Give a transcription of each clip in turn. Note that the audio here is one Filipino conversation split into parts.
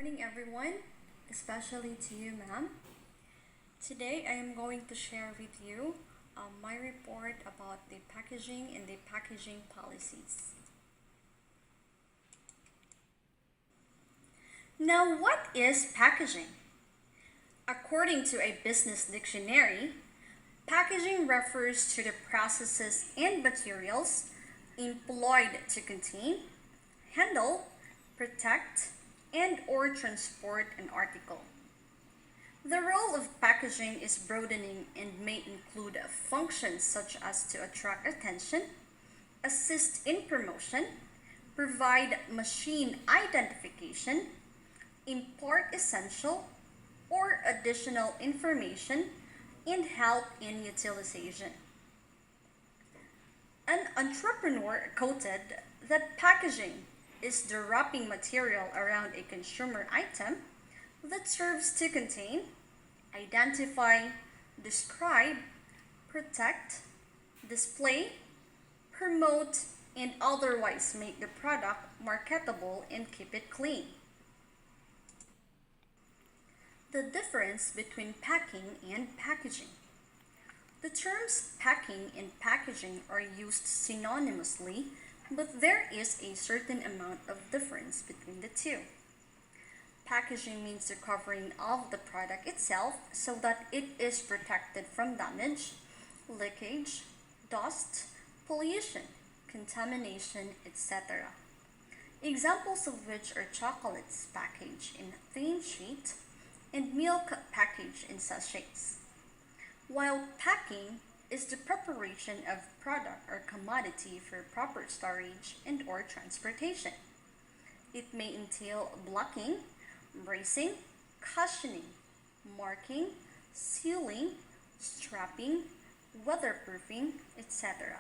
Morning, everyone, especially to you, ma'am. Today, I am going to share with you my report about the packaging and the packaging policies. Now, what is packaging? According to a business dictionary, packaging refers to the processes and materials employed to contain, handle, protect, and or transport an article. The role of packaging is broadening and may include functions such as to attract attention, assist in promotion, provide machine identification, impart essential or additional information, and help in utilization. An entrepreneur quoted that packaging is the wrapping material around a consumer item that serves to contain, identify, describe, protect, display, promote, and otherwise make the product marketable and keep it clean. The difference between packing and packaging. The terms packing and packaging are used synonymously, but there is a certain amount of difference between the two. Packaging means the covering of the product itself so that it is protected from damage, leakage, dust, pollution, contamination, etc. Examples of which are chocolates packaged in thin sheet and milk packaged in sachets. While packing is the preparation of product or commodity for proper storage and or transportation. It may entail blocking, bracing, cushioning, marking, sealing, strapping, weatherproofing, etc.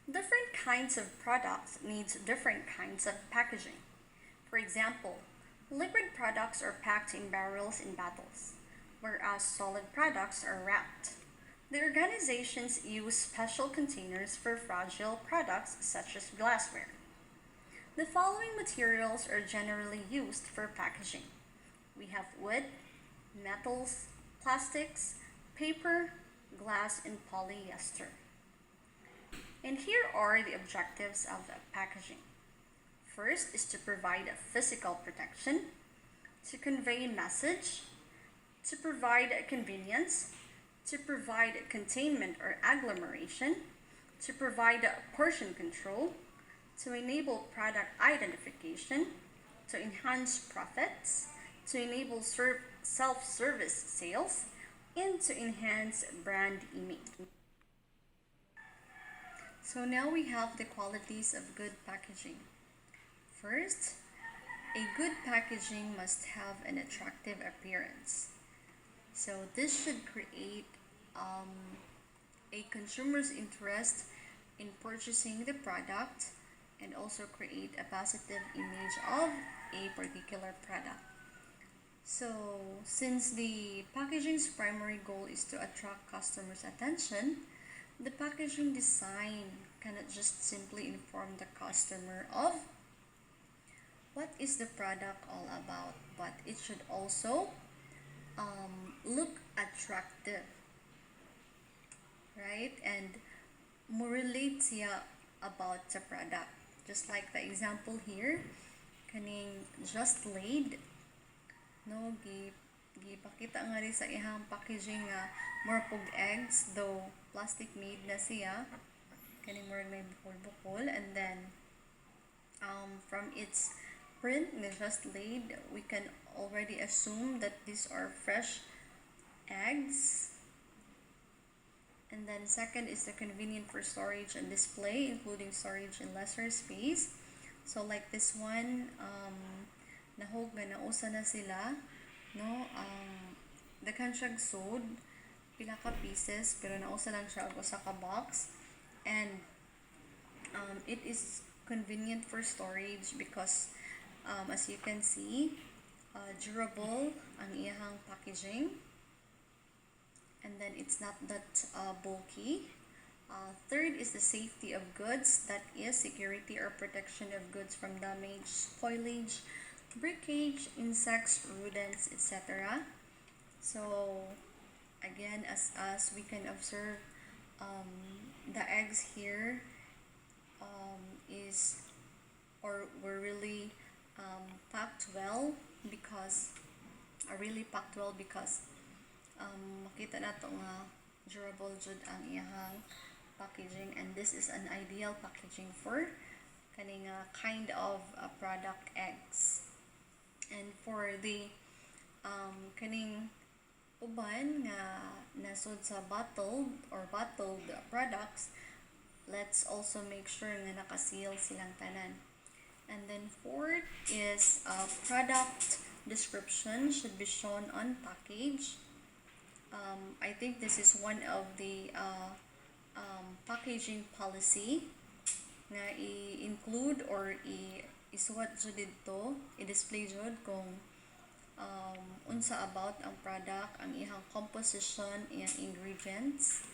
Different kinds of products needs different kinds of packaging. For example, liquid products are packed in barrels in bottles, whereas solid products are wrapped. The organizations use special containers for fragile products such as glassware. The following materials are generally used for packaging. We have wood, metals, plastics, paper, glass, and polyester. And here are the objectives of packaging. First is to provide physical protection, to convey a message, to provide convenience, to provide containment or agglomeration, to provide portion control, to enable product identification, to enhance profits, to enable self-service sales, and to enhance brand image. So now we have the qualities of good packaging. First, a good packaging must have an attractive appearance. So this should create a consumer's interest in purchasing the product and also create a positive image of a particular product. So since the packaging's primary goal is to attract customers' attention, the packaging design cannot just simply inform the customer of what is the product all about, but it should also look attractive, right? And more relate siya about the product. Just like the example here, kaning Just Laid, no, gipakita nga rin sa ihang packaging nga more pug eggs, though plastic made na siya, kaning more may bukol-bukol, and then from its print na Just Laid, we can already assume that these are fresh eggs. And then second is the convenient for storage and display, including storage in lesser space. So like this one, nahog nga nausa na sila, no? Daghan siya sewed, pila ka pieces, pero nausa lang siya og usa ka box. And it is convenient for storage because as you can see, durable ang iyang packaging, and then it's not that bulky, Third is the safety of goods, that is security or protection of goods from damage, spoilage, breakage, insects, rodents, etc. So again, as we can observe, the eggs here is or were really packed well because makita na to nga durable jud ang iyang packaging, and this is an ideal packaging for kaning kind of product eggs. And for the kaning uban nga nasod sa bottled products, let's also make sure nga naka-seal silang tanan. And then fourth is product description should be shown on package. I think this is one of the packaging policy na i-include or isuwat jud dito, i-display jud kung unsa about ang product, ang ihang composition, iyang ingredients,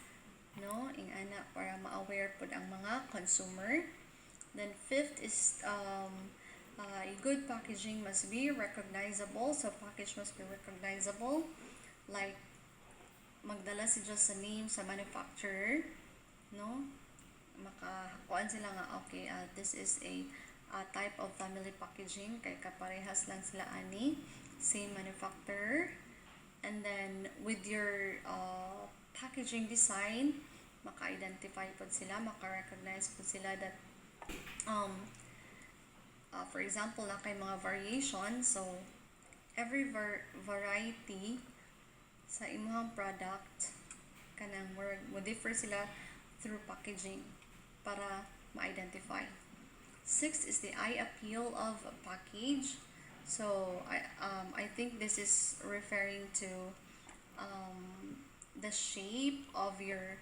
no, ing ana para ma-aware pud ang mga consumer. Then fifth is a good packaging must be recognizable, so package must be recognizable, like magdala siya sa name sa manufacturer, no, makakuan sila nga okay, this is a type of family packaging kay kaparehas lang sila ani, same manufacturer. And then with your packaging design, maka-identify po sila, maka-recognize po sila that for example na kay mga variation, so every variety sa imuhang product kanang mo differ sila through packaging para ma-identify. Sixth is the eye appeal of a package. So I think this is referring to the shape of your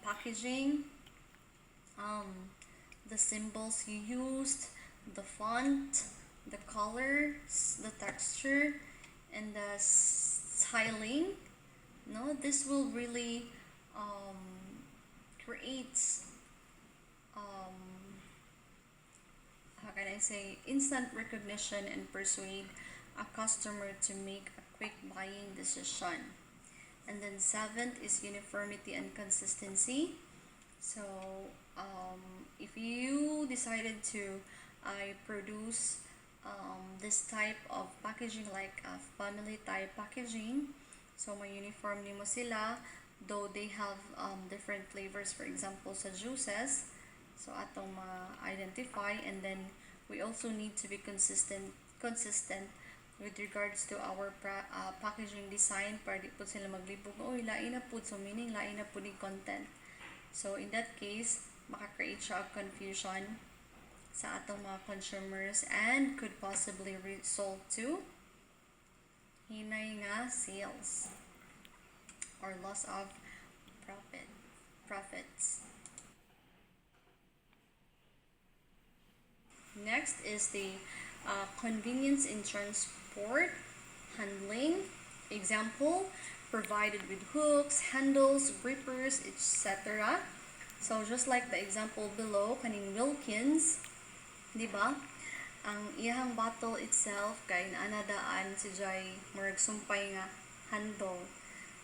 packaging, the symbols you used, the font, the colors, the texture, and the styling. No, this will really creates how can I say, instant recognition and persuade a customer to make a quick buying decision. And then seventh is uniformity and consistency. So if you decided to produce this type of packaging, like a family type packaging, so may uniform nimo sila, though they have different flavors, for example sa juices, so atong ma-identify. And then we also need to be consistent with regards to our packaging design para di po sila maglibog, oy lain na po, so meaning lain na po ni content. So in that case, maka-create siya of confusion sa atong mga consumers and could possibly result to hinay nga sales or loss of profits. Next is the convenience in transport handling. Example, provided with hooks, handles, grippers, etc. So just like the example below, kaning Wilkins, di ba? Ang iyang bottle itself kay naanadaan si Jai murag sumpay nga handle.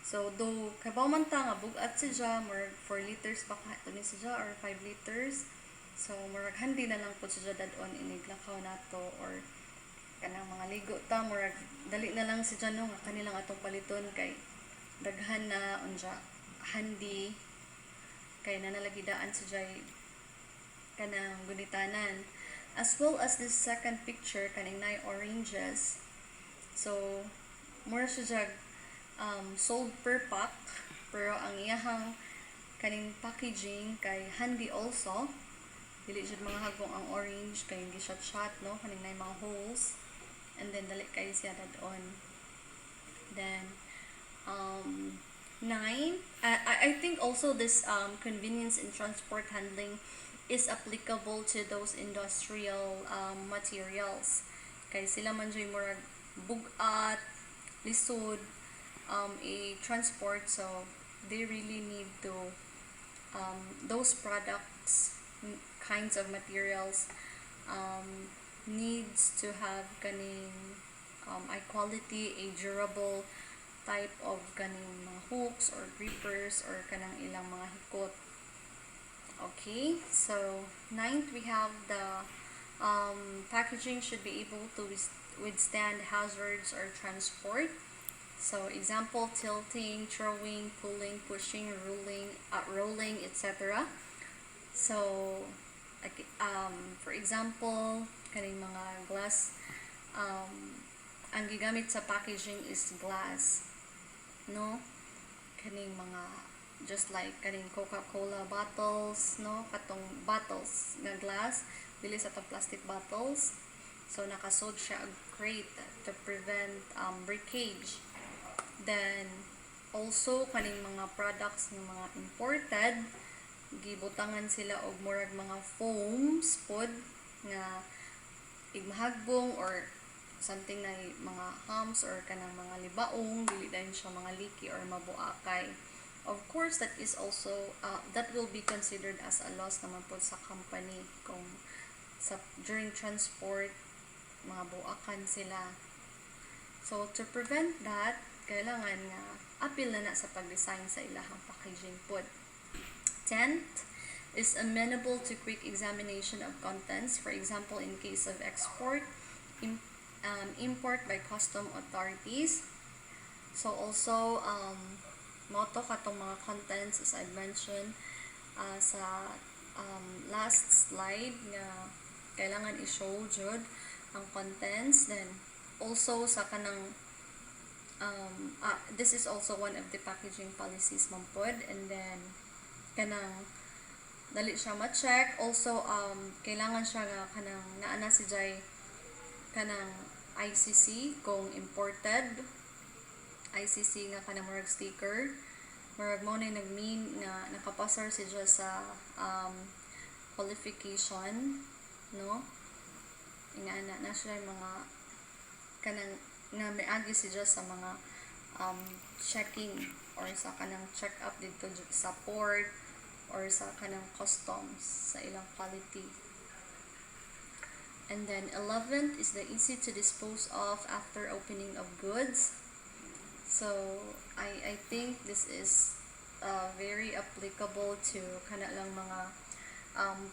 So though kabaw man ta nga bugat si Jai murag 4 liters pa ka ni si Jai or 5 liters. So murag handi na lang po si Jai dadon iniglakaw nato, or kanang mga ligo ta murag dali na lang si Jai no nga kanilang atong paliton kay daghan na unja handi kay nanalagidaan si Jai kanang gunitanan. As well as this second picture kaning nay oranges, so more siya sold per pack, pero ang iyahang kaning packaging kay handy also, dili jud mga hagong ang orange kay hindi siya shot, no, kaning nay mga holes, and then dali kay siya dadon. Then 9, I think also this convenience in transport handling is applicable to those industrial materials. Kay sila man dyan murag bugat, lisod, a transport, so they really need to those products, kinds of materials, needs to have kaning high quality, a durable type of kaning mga hooks or grippers or kanang ilang mga hikot. Okay, so ninth, we have the packaging should be able to withstand hazards or transport. So example, tilting, throwing, pulling, pushing, rolling, etc. So for example, kaning mga glass, ang gigamit sa packaging is glass, no? Kaning mga just like kaning Coca-Cola bottles, no? Katong bottles nga glass dili sa tong plastic bottles. So nakasod siya og crate to prevent breakage. Then also kaning mga products ng mga imported, gibutangan sila og murag mga foams pod nga igmahagbong or something na mga humps or kanang mga libaong, dili dayon siya mga leaky or mabuakay. Of course, that is also that will be considered as a loss naman po sa company kung during transport mga buakan sila. So to prevent that, kailangan nga apil na sa pag-design sa ilahang packaging pod. 10th is amenable to quick examination of contents, for example in case of export, import by custom authorities. So also moto katong mga contents as I mentioned sa last slide nga kailangan i-show jud ang contents. Then also sa kanang this is also one of the packaging policies man pod, and then kanang dali siya ma-check. Also kailangan siya nga kanang naana si Jay kanang ICC kung imported, ICC nga kanang murag sticker, murag mo na nag-mean nga nakapasar siya sa qualification, no? Inaana na siya mga kanang nga miagi siya sa mga checking or sa kanang check up dito sa port or sa kanang customs sa ilang quality. And then 11th is the easy to dispose of after opening of goods. So I think this is very applicable to kana lang mga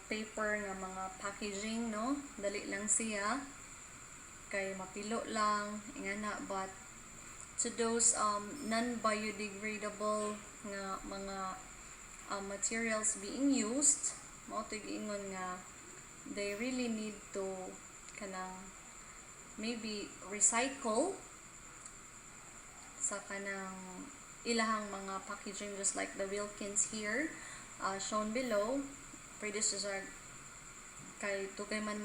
paper nga mga packaging, no? Dali lang siya kay mapilo lang ingana, but to those non-biodegradable nga mga materials being used, mao to giingon nga they really need to kanang maybe recycle sa kanang ilahang mga packaging, just like the Wilkins here shown below. Pwede siya kay tugay man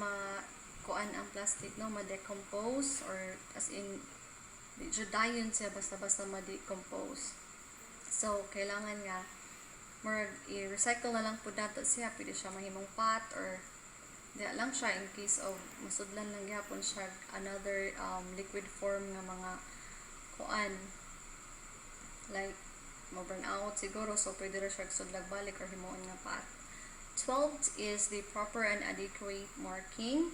kuan ang plastic, no, ma-decompose or as in di dayon siya basta-basta ma-decompose. So kailangan nga murag i-recycle na lang po dato siya. Pwede siya mahimong pot or di lang siya in case of masudlan lang gyapon siya another liquid form nga mga kuan like ma-burn out siguro, so pwede ra siya sudlag balik or himuon nga pot. 12th is the proper and adequate marking.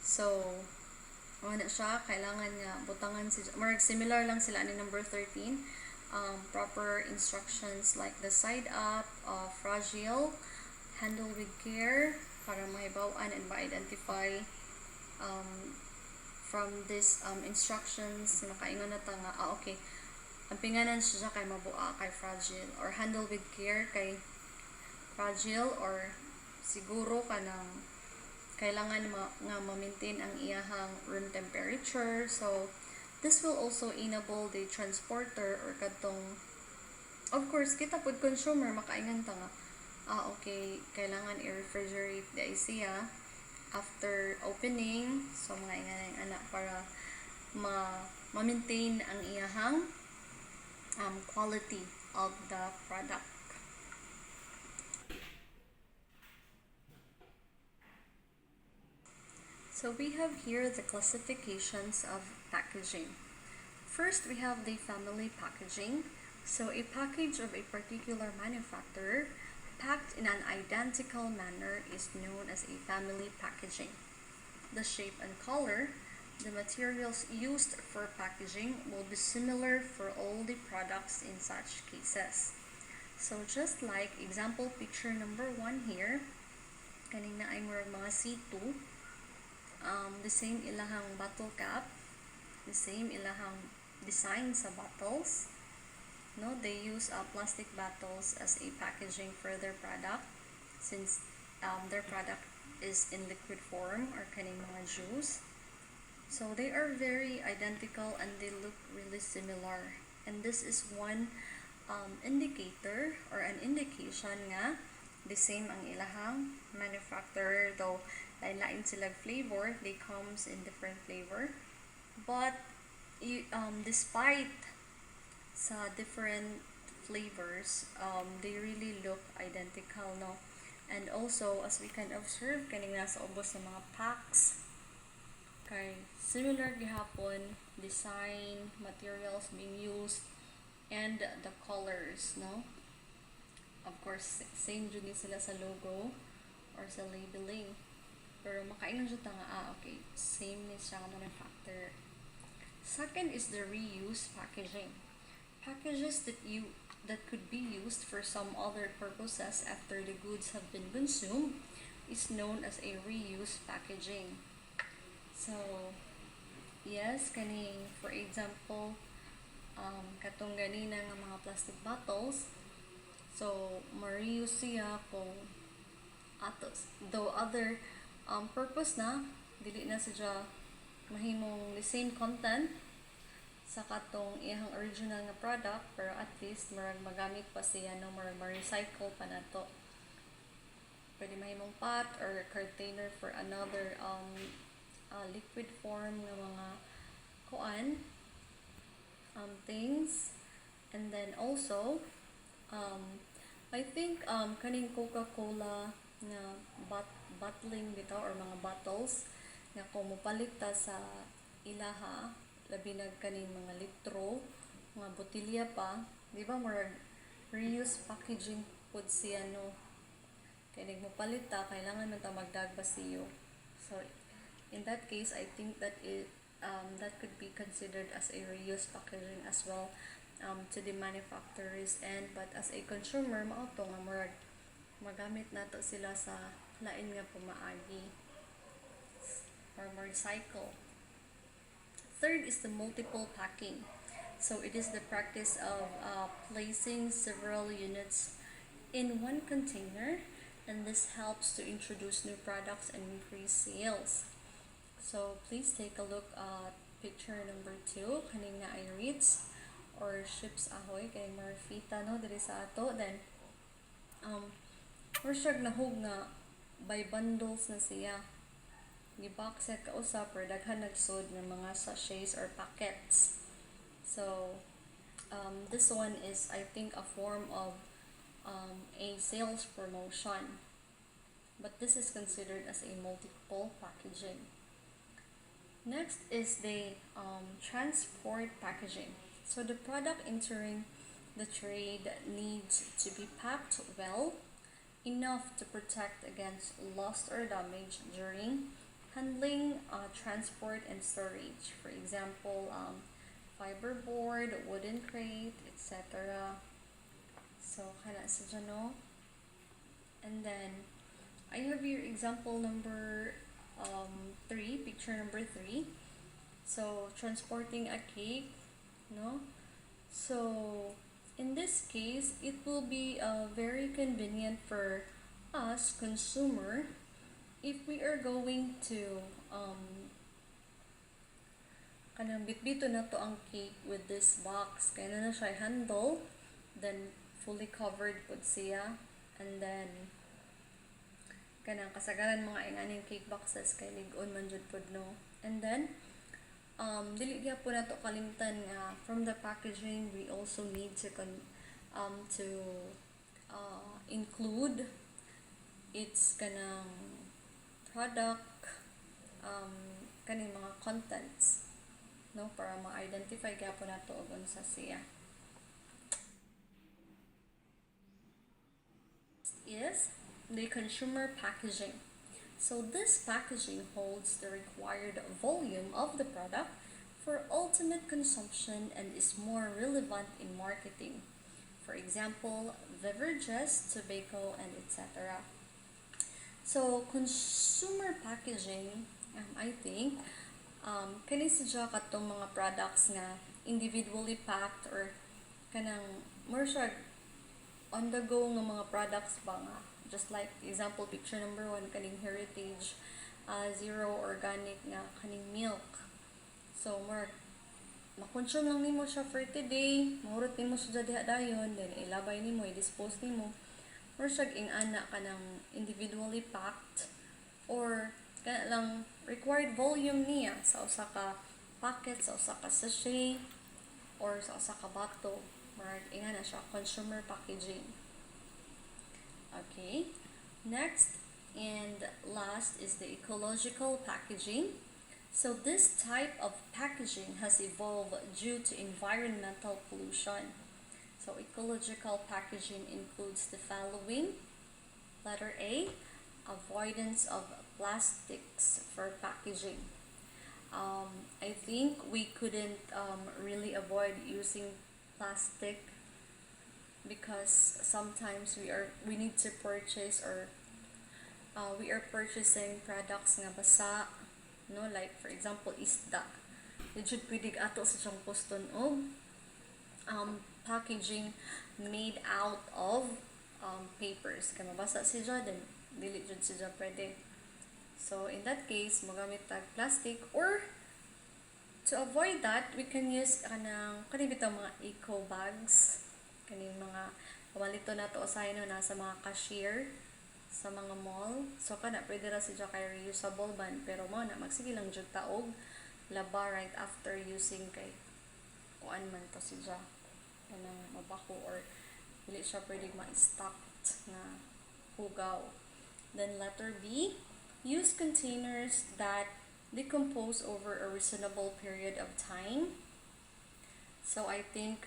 So wala siya, kailangan nga butangan si murag similar lang sila ni number 13. Proper instructions like the side up, fragile, handle with care para mahibaw-an and ma-identify from this instructions. Makaingon na ta nga okay, ang pinganan siya kay mabua kay fragile, or handle with care kay fragile, or siguro kanang kailangan nga ma-maintain ang iyahang room temperature. So this will also enable the transporter or kadtong, of course kita pod consumer makaingan ta nga okay, kailangan i-refrigerate the siya after opening. So mga ingan anak para ma-maintain ang iyahang quality of the product. So we have here the classifications of packaging. First, we have the family packaging, So a package of a particular manufacturer packed in an identical manner is known as a family packaging. The shape and color, the materials used for packaging will be similar for all the products in such cases. So just like example picture number 1 here, kaning na ay mga C2, the same ilahang bottle cap, the same ilahang design sa bottles. No, they use plastic bottles as a packaging for their product since their product is in liquid form or kaning mga juice. So they are very identical and they look really similar. And this is one indicator or an indication nga the same ang ilahang manufacturer, though lain-lain silang flavor, they comes in different flavor. But despite sa different flavors, they really look identical, no? And also, as we can observe, kaning nasa ubos ng mga packs, kay similar gihapon, design, materials being used, and the colors, no? Of course, same jud ni sila sa logo or sa labeling. Pero makaingon jud ta nga, okay, same ni siya nga manufacturer. Second is the reuse packaging. Packages that could be used for some other purposes after the goods have been consumed is known as a reuse packaging. So, yes, kaning for example, katong ganina nga mga plastic bottles, so ma-reuse siya kung atos, though other purpose na, dili na siya mahimong the same content sa katong iyang original nga product, pero at least marag magamit pa siya, no, marag ma-recycle pa na to. Pwede mahimong pot or container for another liquid form ng mga things. And then also I think kaning Coca-Cola na bottling bitaw or mga bottles nga kung mopalit ta sa ilaha, labi na kaning mga litro, mga botilya pa, di ba murag reuse packaging pod siya, no? Kaya nagmupalit ta, kailangan man ta magdagbasiyo. So in that case, I think that that could be considered as a reuse packaging as well to the manufacturers end. But as a consumer, mauto nga murag magamit nato sila sa lain nga pumaagi or recycle. Third is the multiple packing. So it is the practice of placing several units in one container, and this helps to introduce new products and increase sales. So please take a look at picture number 2, kaning na ay reads or ships ahoy kay marfita, no, diri sa ato. Then or siya nahog nga by bundles na siya, gibox set ka usap or daghan nagsud ng mga sachets or packets. So this one is, I think, a form of a sales promotion, but this is considered as a multiple packaging. Next is the transport packaging. So the product entering the trade needs to be packed well, enough to protect against loss or damage during handling, transport, and storage. For example, fiberboard, wooden crate, etc. So, kana sa dyan, no? And then, I have your example number 3, picture number 3. So, transporting a cake, no? So, in this case, it will be very convenient for us, consumer, if we are going to kanang bitbito na to ang cake with this box, kaya na siya handle, then fully covered pod siya, and then kanang kasagaran mga inganing cake boxes kay lig-on man jud pod, no. And then dili gyud po nato kalimtan nga from the packaging we also need to include its kanang product, kaning mga contents, no, para ma-identify gyapon nato og unsa siya. the consumer packaging. So this packaging holds the required volume of the product for ultimate consumption and is more relevant in marketing. For example, beverages, tobacco, and etc. So consumer packaging, I think, kani sadya katong mga products nga individually packed or kanang more siya on the go nga mga products ba nga, just like example picture number 1 kaning heritage zero organic nga kaning milk. So more makonsume lang nimo siya for today, mahurot nimo siya diha dayon, then ilabay nimo, i-dispose nimo. Or siya ingana ka ng individually packed or kana lang required volume niya sa usa ka packet, sa usa ka sachet, or sa usa ka bottle. Or ingana siya consumer packaging. Okay. Next and last is the ecological packaging. So this type of packaging has evolved due to environmental pollution. So ecological packaging includes the following. Letter A, avoidance of plastics for packaging. I think we couldn't really avoid using plastic because sometimes we need to purchase or we are purchasing products nga basa, no, like for example isda. Did pwede ato sa siyang poston og packaging made out of papers. Kaya mabasa siya, then dili jud siya pwede. So in that case, magamit tag plastic, or to avoid that, we can use kanang bitaw mga eco bags, kaning mga pamalito na to usahay no nasa mga cashier sa mga mall. So kana pwede ra siya kay reusable ban, pero mo na magsige lang jud taog laba right after using kay kuan man to siya kanang mabako or dili siya pwede ma-stocked na hugaw. Then letter B, use containers that decompose over a reasonable period of time. So I think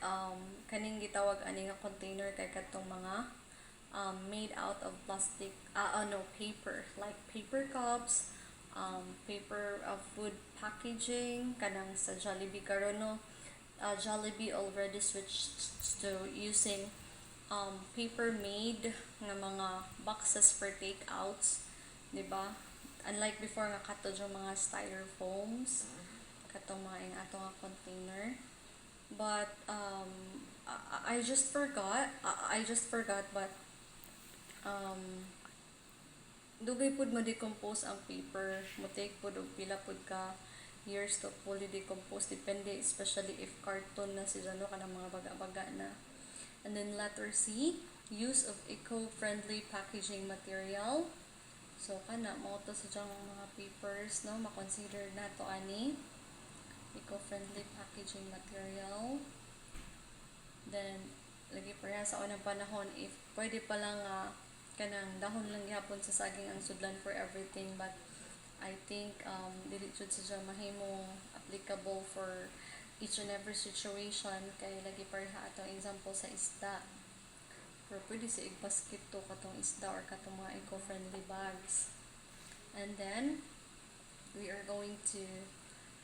kaning gitawag ani nga container kay katong mga made out of plastic paper, like paper cups, paper of food packaging, kanang sa Jollibee karon no. Jollibee already switched to using paper made nga mga boxes for takeouts, di ba? Unlike before nga kato yung mga styrofoams, katong mga yung ato nga container. But I just forgot but dugay pud ma-decompose ang paper, mo take pud og pila pud ka years to fully decompose, depende, especially if carton na siya no kanang mga baga-baga na. And then letter C, use of eco-friendly packaging material. So kana mo to sa mga papers no, ma-consider na to ani eco-friendly packaging material. Then lagi pa sa unang panahon, if pwede pa lang kanang dahon lang gihapon sa saging ang sudlan for everything, but I think dili jud siya mahimo applicable for each and every situation, kay lagi pareha atong example sa isda. Pero pwede sa basket to katong isda or katong mga eco-friendly bags. And then we are going to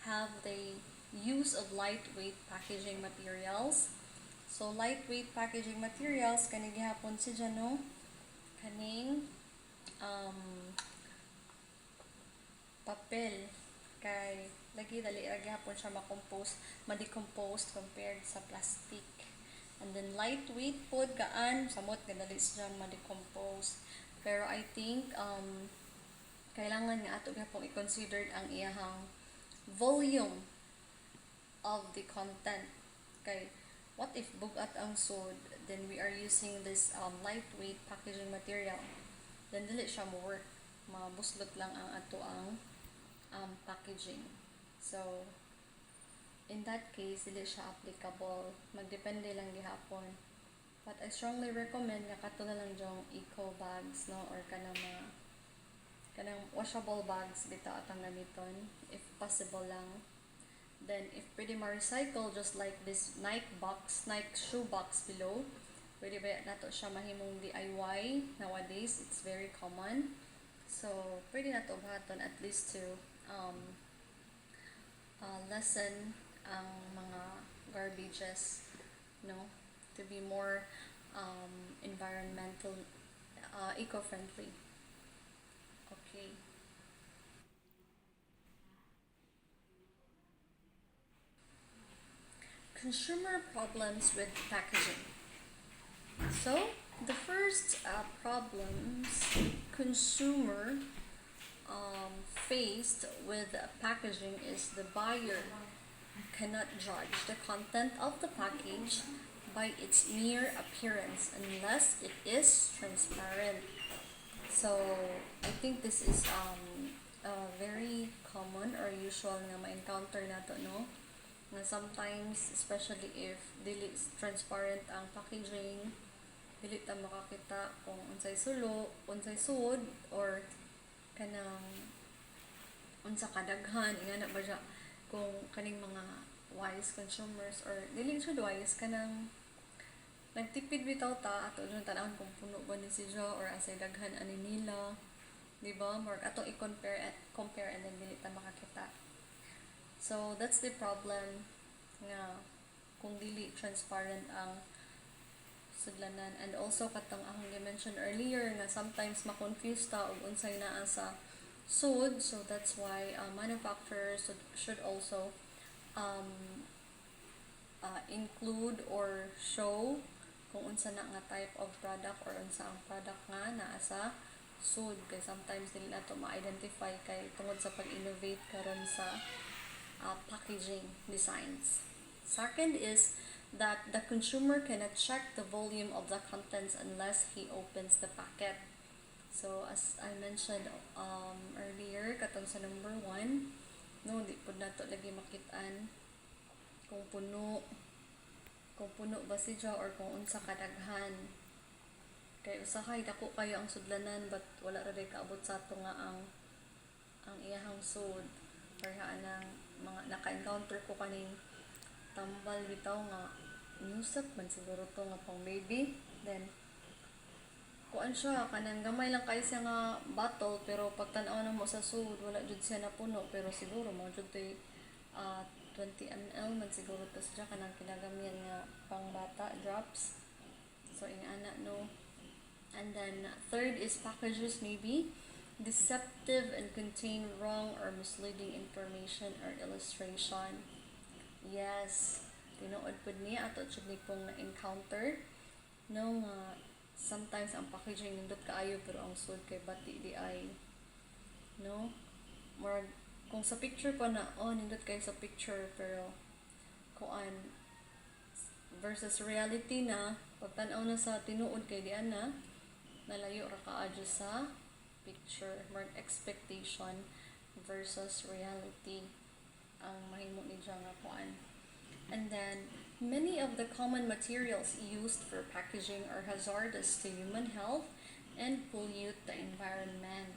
have the use of lightweight packaging materials. So lightweight packaging materials kani gihapon siya no, kaning papel, kay lagi dali ra gihapon siya ma-decompose compared sa plastic. And then lightweight pod gaan samot kadali siya ma-decompose. Pero I think kailangan nga ato gihapon i-consider ang iyahang volume of the content. Kay what if bugat ang sod, then we are using this lightweight packaging material, then dili siya mo work, mabuslot lang ang ato ang packaging. So in that case dili siya applicable, magdepende lang gihapon. But I strongly recommend nga kato na lang yung eco bags no, or kanang washable bags bitaw atang gamiton if possible lang. Then if pwede ma-recycle, just like this Nike shoe box below, Pwede ba nato siya mahimong DIY nowadays? It's very common. So, pwede nato buhaton at least to lessen ang mga garbages, no? To be more environmental, eco-friendly. Okay. Consumer problems with packaging. So, the first problems consumer faced with packaging is the buyer cannot judge the content of the package by its mere appearance unless it is transparent. So, I think this is very common or usual nga ma-encounter nato, no? Na sometimes, especially if dili transparent ang packaging, dili ta makakita kung unsay sulo, unsay sud, or kanang unsa kadaghan, ingana ba siya kung kaning mga wise consumers or dili siya wise kanang nagtipid bitaw ta ato yung tanawon kung puno ba ni siya or asay daghan ani nila, di ba? Or atong compare and then dili ta makakita. So that's the problem nga kung dili transparent ang sudlanan. And also katong akong gi-mention earlier nga sometimes ma-confuse ta og unsay naa sa sud, so that's why manufacturers should also include or show kung unsa na nga type of product or unsa ang product nga naa sa sud, kay sometimes dili nato ma-identify kay tungod sa pag-innovate karon sa packaging designs. Second is that the consumer cannot check the volume of the contents unless he opens the packet. So as I mentioned earlier, katong sa number 1, no, di pud nato lagi makitaan kung puno ba siya or kung unsa kadaghan. Kay usahay dako kayo ang sudlanan but wala ra day kaabot sa ato nga ang iyahang sud. Or anang mga naka-encounter ko kaning tambal bitaw nga nusap man siguro to nga pang baby, then kuan siya kanang gamay lang kay siya nga bottle pero pagtan-aw na mo sa sud wala jud siya napuno, pero siguro mo jud tay 20 ml man siguro to siya kanang kinagamyan nga pang bata drops. So ingana, no. And then third is packages may be deceptive and contain wrong or misleading information or illustration. Yes, tinuod pud niya ato jud ni pong na-encounter, no, nga sometimes ang packaging nindot kaayo pero ang sud kay bati di ay, no. More kung sa picture pa na nindot kay sa picture pero kuan versus reality na pagtan-aw na sa tinuod kay di ana nalayo ra kaadyo sa picture, more expectation versus reality ang mahimo ni nga kuan. And then many of the common materials used for packaging are hazardous to human health and pollute the environment.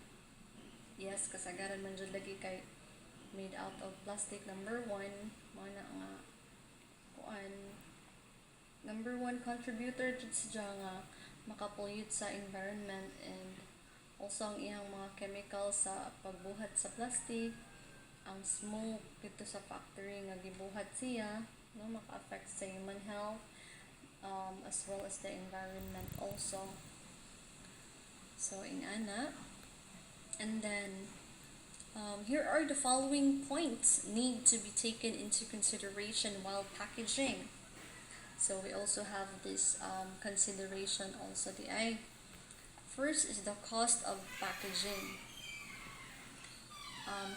Yes, kasagaran man jud lagi kay made out of plastic. Number 1, mga nga kuan, number 1 contributor jud siya nga makapollute sa environment, and also ang iyang mga chemicals sa pagbuhat sa plastic, ang smoke dito sa factory nga gibuhat siya, no, maka-affect sa human health as well as the environment also. So ingana. And then here are the following points need to be taken into consideration while packaging. So we also have this consideration also. First is the cost of packaging.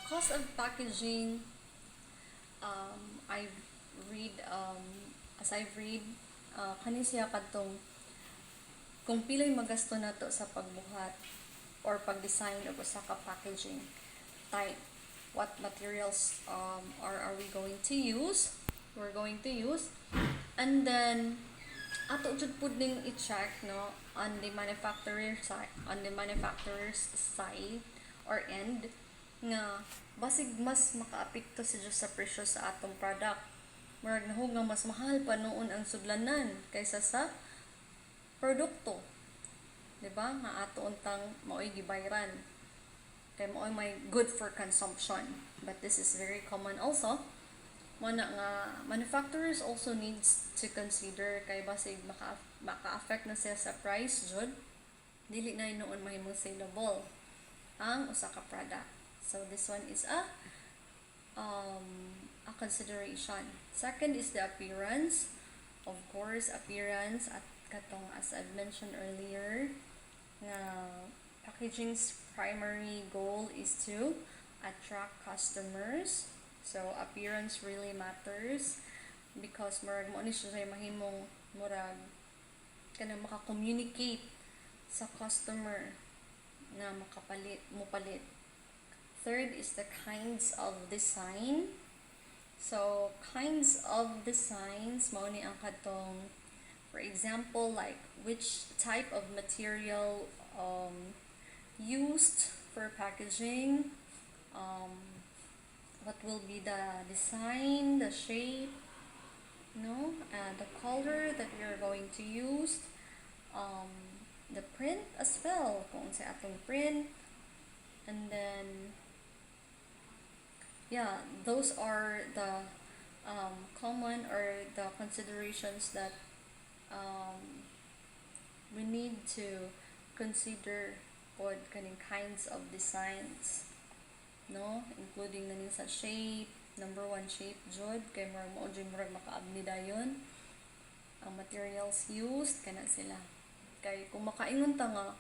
Cost of packaging, I've read kani siya kadtong kung pilay magasto nato sa pagbuhat or pag-design og usa ka packaging type, what materials are we going to use, and then ato jud pud ning i-check, no, on the manufacturer's side or end nga basig mas makaapekto siya sa presyo sa atong product. Murag nahug nga mas mahal pa noon ang sudlanan kaysa sa produkto, di ba? Nga ato untang mao'y gibayran. Kay mao'y may good for consumption. But this is very common also. Mana nga manufacturers also needs to consider kay basig maka-affect na siya sa price jud. Dili na noon mahimong saleable ang usa ka product. So this one is a consideration. Second is the appearance. Of course, appearance at katong as I've mentioned earlier, na packaging's primary goal is to attract customers. So appearance really matters because murag mo ni siya mahimong murag kanang maka-communicate sa customer na mupalit. Third is the kinds of design. So kinds of designs mao ni ang katong, for example, like which type of material used for packaging, what will be the design, the shape, the color that we are going to use, the print as well, kung sa atong print, and then those are the common or the considerations that we need to consider pod kaning kinds of designs, including na sa shape. Number one, shape jud kay mao jud makaabni dayon ang materials used kana sila. Kay kung makaingon ta nga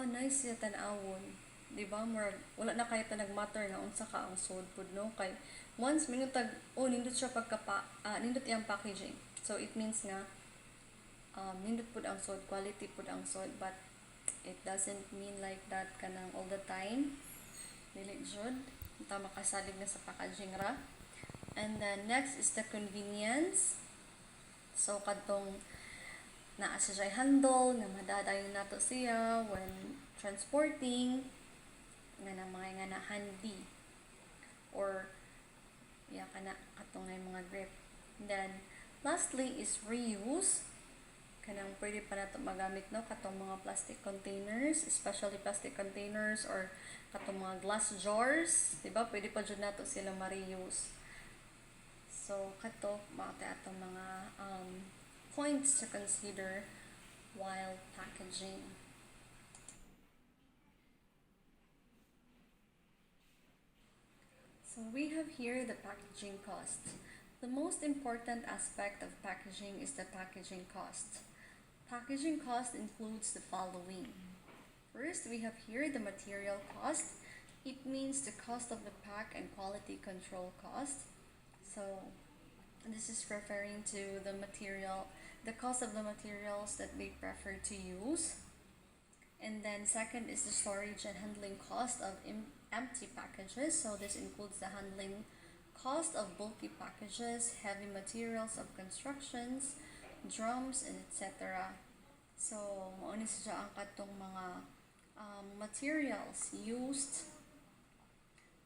nice ya tan-awon, di ba, wala na kay ta nagmatter na unsa ka ang sud pud, kay once minutag nindot siya nindot iyang packaging, so it means nga nindot pud ang sod, quality pud ang sod, but it doesn't mean like that kanang all the time. Dili jud ta makasalig na sa packaging ra. And then next is the convenience. So kadtong naa siya handle na madadayon nato siya when transporting, nga na mga handy, or kana katong mga grip. Then lastly is reuse. Kanang pwede pa nato magamit katong mga plastic containers, especially plastic containers, or katong mga glass jars, di ba? Pwede pa jud nato sila ma-reuse. So kato mga atong mga points to consider while packaging. So we have here the packaging cost. The most important aspect of packaging is the packaging cost. Packaging cost includes the following. First, we have here the material cost. It means the cost of the pack and quality control cost. So this is referring to the cost of the materials that they prefer to use. And then second is the storage and handling cost of empty packages. So this includes the handling cost of bulky packages, heavy materials of constructions, drums, and etc. So mao ni siya ang katong mga materials used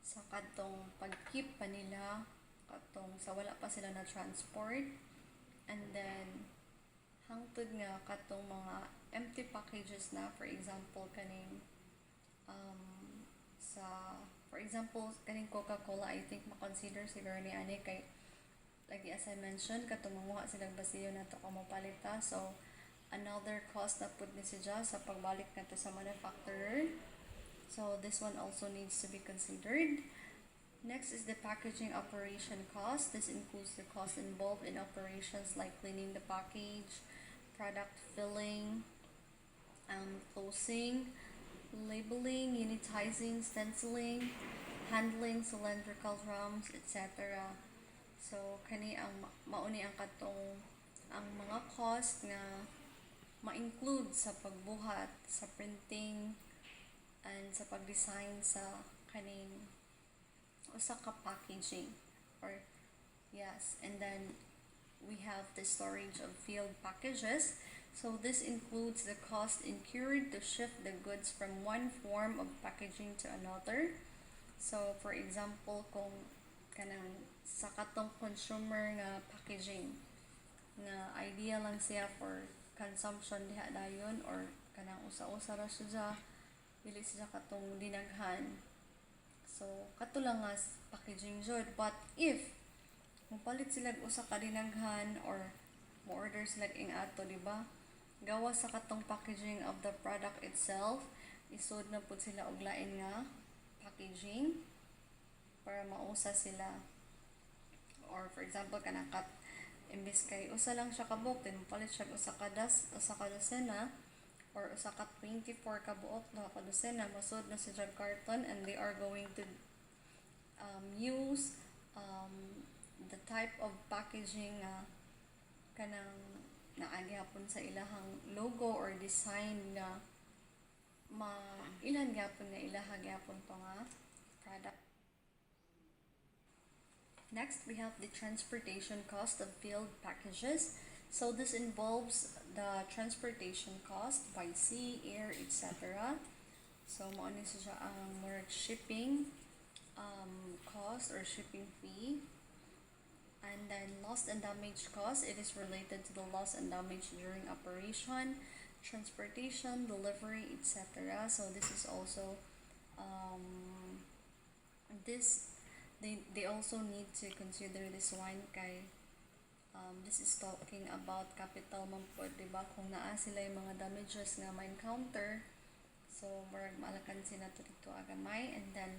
sa katong pag-keep pa nila, katong sa wala pa sila na transport. And then hangtod nga katong mga empty packages na, for example kaning kaning Coca-Cola, I think makonsider siguro ni ani kay lagi as I mentioned katong manguha silang basiyo na to kamopalita. So another cost na pud ni siya sa pagbalik nato sa manufacturer. So this one also needs to be considered. Next is the packaging operation cost. This includes the cost involved in operations like cleaning the package, product filling, closing, labeling, unitizing, stenciling, handling cylindrical drums, etc. So kani ang mauni ang katong ang mga cost nga ma-include sa pagbuhat, sa printing, and sa pag-design sa kaning usa ka packaging. And then we have the storage of field packages. So this includes the cost incurred to shift the goods from one form of packaging to another. So for example, kung kanang sa katong consumer nga packaging na idea lang siya for consumption diha dayon or kanang usa-usa ra siya dili siya katong dinaghan. So kato lang nga packaging jud, but if mupalit sila og usa ka dinaghan or mo-order sila ing ato, di ba? Gawas sa katong packaging of the product itself, isod na pud sila og lain nga packaging para mausa sila. Or for example kanang cut, imbes kay usa lang siya ka buok, then mupalit siya usa ka dosena or usa ka 24 ka buok na ka dosena, masud na sa carton, and they are going to use the type of packaging kanang naagihapon sa ilahang logo or design na ilan gyapon nga ilaha gyapon pa nga product. Next, we have the transportation cost of filled packages. So this involves the transportation cost by sea, air, etc. So mao ni siya ang more shipping cost or shipping fee. And then loss and damage cost, it is related to the loss and damage during operation, transportation, delivery, etc. So this is also they also need to consider this one kay this is talking about capital man po, diba? Kung naa sila yung mga damages nga ma-encounter, so murag maalakan sila to dito agamay. And then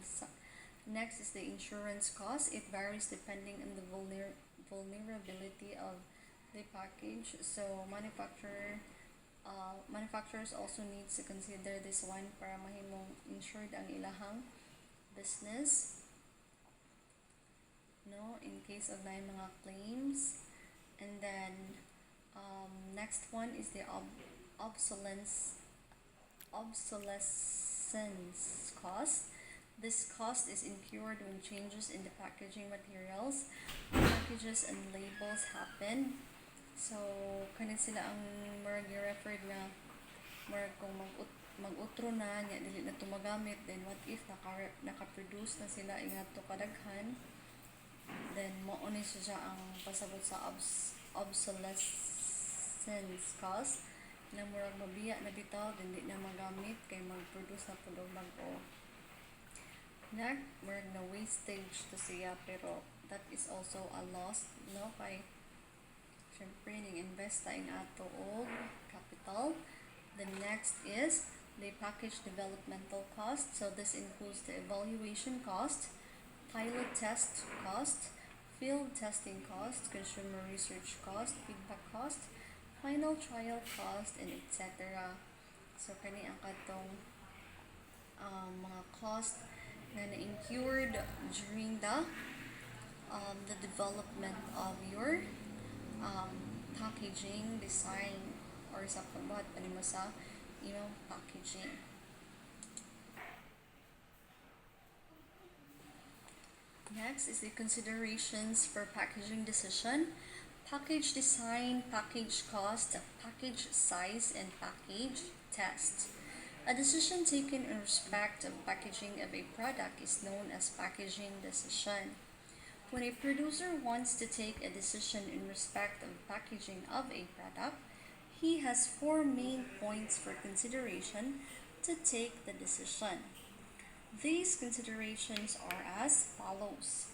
next is the insurance cost. It varies depending on the vulnerability of the package. So manufacturers also need to consider this one para mahimong insured ang ilahang business, no, in case of na mga claims. And then next one is the obsolescence cost. This cost is incurred when changes in the packaging materials, packages, and labels happen. So kanit sila ang murag referred na murag kung mag-utro na nya dili na tumagamit, then what if naka-produce na sila ingadto kadaghan, then mao ni siya ang pasabot sa obsolescence cost na murag mabiya na bitaw then di na magamit kay mag-produce na pud og bag-o. Next, murag na wastage to siya, pero that is also a loss, no, kay syempre ning investa in ato og capital. The next is the package developmental cost. So this includes the evaluation cost, pilot test cost, field testing cost, consumer research cost, feedback cost, final trial cost, and etc. So kani ang katong mga cost na na-incurred during the development of your packaging design or sa pagbuhat pa nimo sa imong packaging. Next is the considerations for packaging decision, package design, package cost, package size, and package test. A decision taken in respect of packaging of a product is known as packaging decision. When a producer wants to take a decision in respect of packaging of a product, he has 4 main points for consideration to take the decision. These considerations are as follows.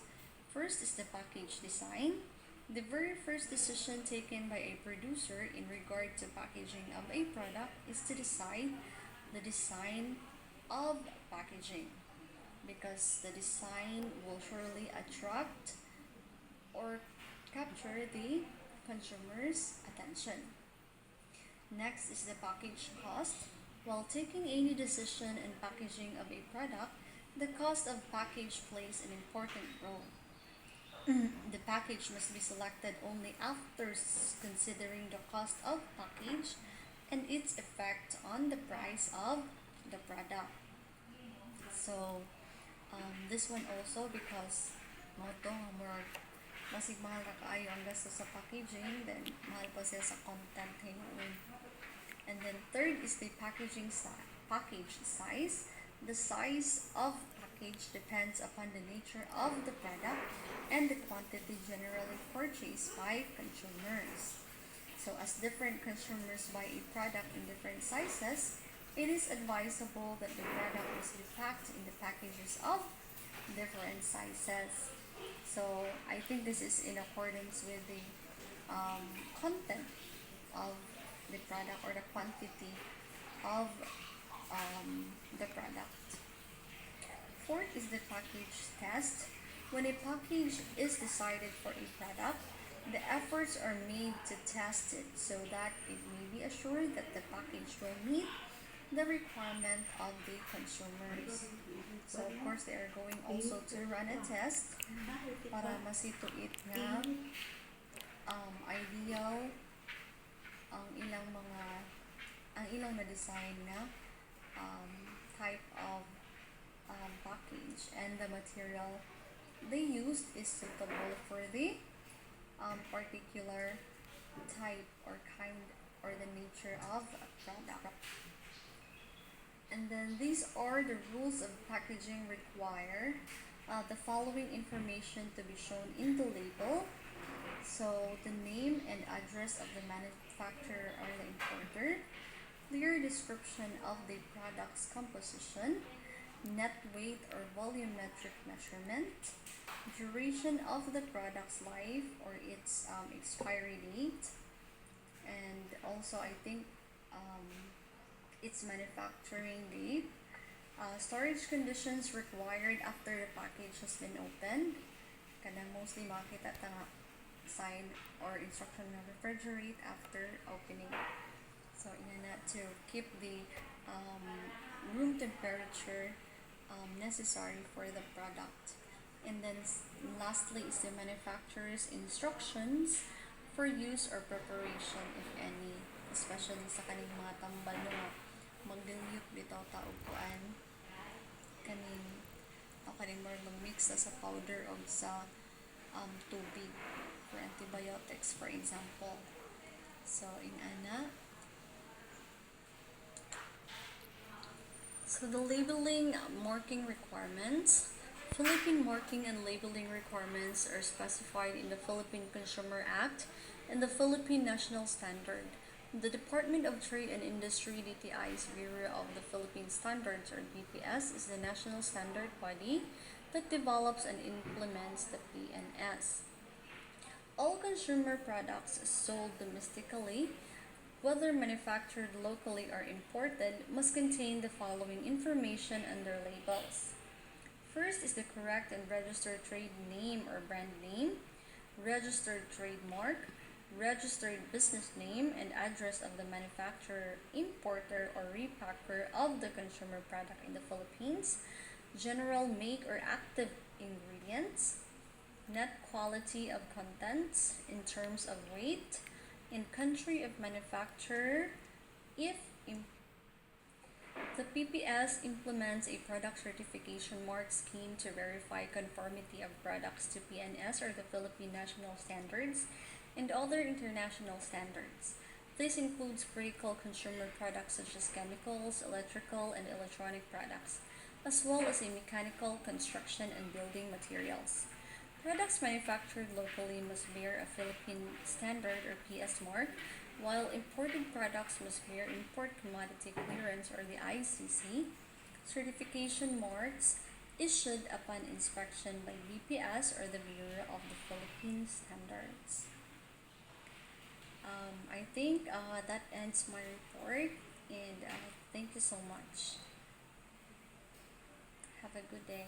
First is the package design. The very first decision taken by a producer in regard to packaging of a product is to decide the design of packaging, because the design will surely attract or capture the consumer's attention. Next is the package cost. While taking any decision in packaging of a product, the cost of package plays an important role. The package must be selected only after considering the cost of package and its effect on the price of the product. So this one also, because moto more masig mahal na kaayo ang gastos sa packaging, then mahal pa siya sa content hinuon. And then third is the package size. The size of package depends upon the nature of the product and the quantity generally purchased by consumers. So as different consumers buy a product in different sizes, it is advisable that the product must be packed in the packages of different sizes. So I think this is in accordance with the content of the product or the quantity of the product. Fourth is the package test. When a package is decided for a product, the efforts are made to test it so that it may be assured that the package will meet the requirement of the consumers. So of course, they are going also to run a test para masituit nga ideal ang ilang na design na type of package, and the material they used is suitable for the particular type or kind or the nature of a product. And then these are the rules of packaging require the following information to be shown in the label. So the name and address of the manufacturer or the importer, clear description of the product's composition, net weight or volumetric measurement, duration of the product's life or its expiry date, and also I think its manufacturing date, storage conditions required after the package has been opened. Kanang mostly makita ta nga sign or instruction na refrigerate after opening. So ina to keep the room temperature necessary for the product. And then lastly is the manufacturer's instructions for use or preparation, if any, especially sa kaning mga tambal nga mag-dilute bitaw ta og kuan kaning more mag-mix sa powder o sa tubig for antibiotics, for example. So in ana, so the labeling marking requirements. Philippine marking and labeling requirements are specified in the Philippine Consumer Act and the Philippine National Standard. The Department of Trade and Industry DTI's Bureau of the Philippine Standards or BPS is the national standard body that develops and implements the PNS. All consumer products sold domestically, whether manufactured locally or imported, must contain the following information on their labels. First is the correct and registered trade name or brand name, registered trademark, registered business name and address of the manufacturer, importer, or repacker of the consumer product in the Philippines, general make or active ingredients, net quality of contents in terms of weight, in country of manufacturer, if the PPS implements a product certification mark scheme to verify conformity of products to PNS or the Philippine National Standards and other international standards. This includes critical consumer products such as chemicals, electrical, and electronic products, as well as a mechanical, construction, and building materials. Products manufactured locally must bear a Philippine Standard or PS mark, while imported products must bear Import Commodity Clearance or the ICC certification marks issued upon inspection by BPS or the Bureau of the Philippine Standards. I think that ends my report, and thank you so much. Have a good day.